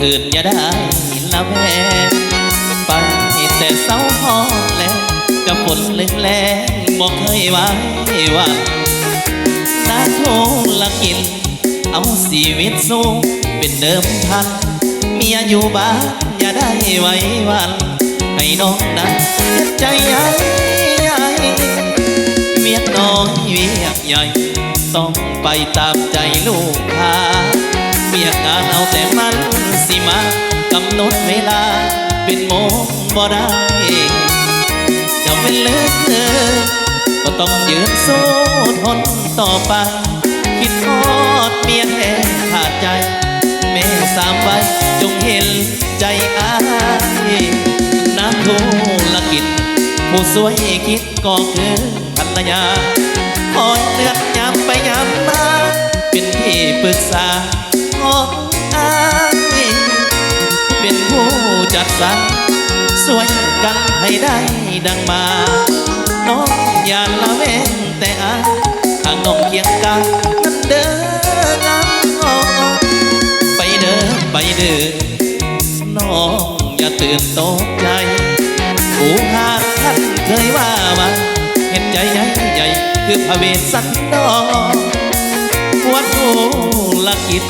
คืนอย่าได้ละแม่ไปแต่เศร้าพอแล้วจะฝนเล็กแรงบอกเคยไว้ว่าน้าโทละกินเอาชีวิตสู้เป็นเดิมพันเมียอยู่บ้านอย่าได้ไว้วันให้น้องนั้นใจใหญ่ใหญ่เมียน้อยเวียกใหญ่ต้องไปตามใจลูกค้าเมียงานเอาแต่มันสิมากำหนดเวลาเป็นโมงบ่ได้จะเป็นเลิกเธอก็ต้องยืนสู้ทนต่อไปคิดทอดเมียแท้ขาดใจแม่สามไว้จงเห็นใจอายน้ำธุรกิจผู้สวยคิดก็คือภรรยาคอยเตือนย้ำไปย้ำมาเป็นที่ปรึกษาของอายเป็นผู้จัดสรรสวยกันให้ได้ดังมาน้องอย่าละเว้นแต่อายทางน้องเคียงกันนั้นเด้องามไปเด้อไปเด้อน้องอย่าตื่นตกใจผู้หาท่านเคยว่าเห็นใจใหญ่ใหญ่คือพระเวสสันดรวัดธุรกิจ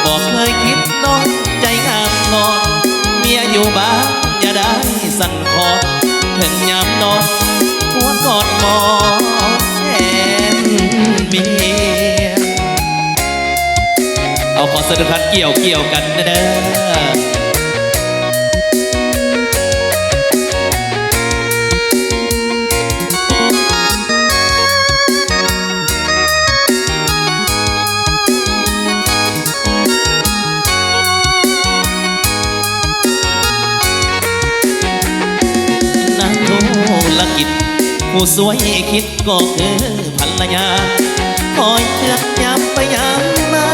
บอกเคยคิดน้องใจงามงอนเมียอยู่บ้านอย่าได้สั่นคลอนเห็นยามนอนหัวกอดหมอนแทนเมียเอาขอสะดุดพัดเกี่ยวกันนะเด้อผู้สวยคิดก็คือภรรยาคอยเตือนย้ำไปย้ำมา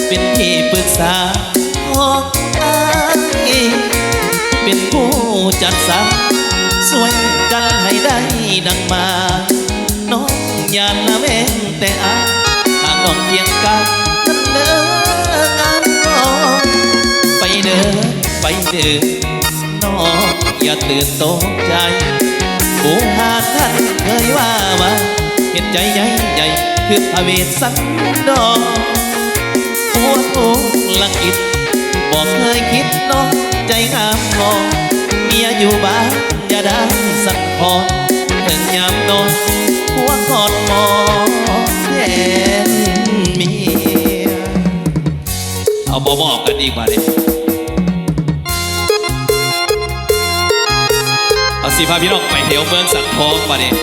เป็นที่ปรึกษาของอายเป็นผู้จัดสรรสวยกันให้ได้ดังมาน้องอย่าละเว้นแต่อายหากน้องเพียงกันนั้นเด้องานน้องไปเด้อไปเด้อน้องอย่าตื่นตกใจผู้หาท่านเคยว่าเห็นใจใหญ่ใหญ่คือพระเวสสันดรหัวธุรกิจบอกเคยคิดน้องใจงามงอเมียอยู่บ้านอย่าได้สั่นคลอนถึงยามนอนหัวกอดหมอนแทนเมียเอาบอกกันดีกว่าเนี่ยเอาสิพาพี่น้องไปเที่ยวเมืองสังทองมาเนี่ย